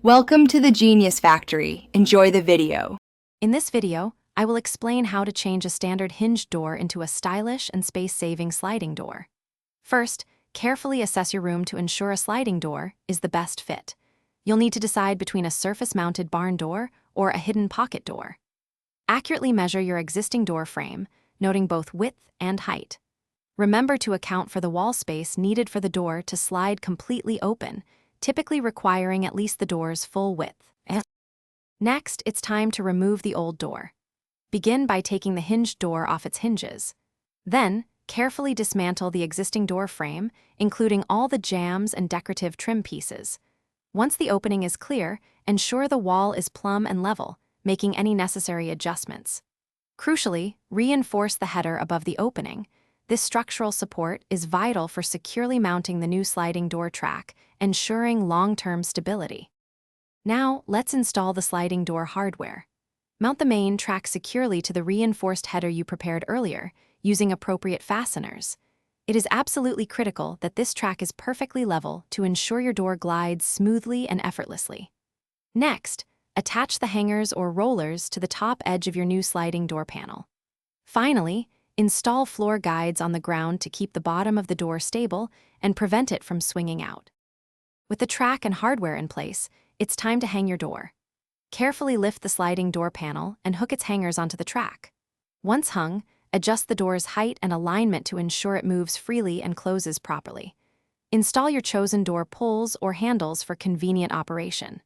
Welcome to the Genius Factory. Enjoy the video. In this video, I will explain how to change a standard hinged door into a stylish and space-saving sliding door. First, carefully assess your room to ensure a sliding door is the best fit. You'll need to decide between a surface-mounted barn door or a hidden pocket door. Accurately measure your existing door frame, noting both width and height. Remember to account for the wall space needed for the door to slide completely open, typically requiring at least the door's full width. Next, it's time to remove the old door. Begin by taking the hinged door off its hinges. Then, carefully dismantle the existing door frame, including all the jambs and decorative trim pieces. Once the opening is clear, ensure the wall is plumb and level, making any necessary adjustments. Crucially, reinforce the header above the opening. This structural support is vital for securely mounting the new sliding door track, ensuring long-term stability. Now, let's install the sliding door hardware. Mount the main track securely to the reinforced header you prepared earlier, using appropriate fasteners. It is absolutely critical that this track is perfectly level to ensure your door glides smoothly and effortlessly. Next, attach the hangers or rollers to the top edge of your new sliding door panel. Finally, install floor guides on the ground to keep the bottom of the door stable and prevent it from swinging out. With the track and hardware in place, it's time to hang your door. Carefully lift the sliding door panel and hook its hangers onto the track. Once hung, adjust the door's height and alignment to ensure it moves freely and closes properly. Install your chosen door pulls or handles for convenient operation.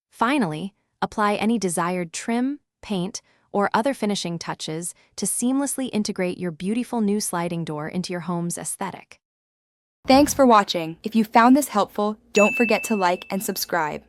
Finally, apply any desired trim, paint, or other finishing touches to seamlessly integrate your beautiful new sliding door into your home's aesthetic. Thanks for watching. If you found this helpful, don't forget to like and subscribe.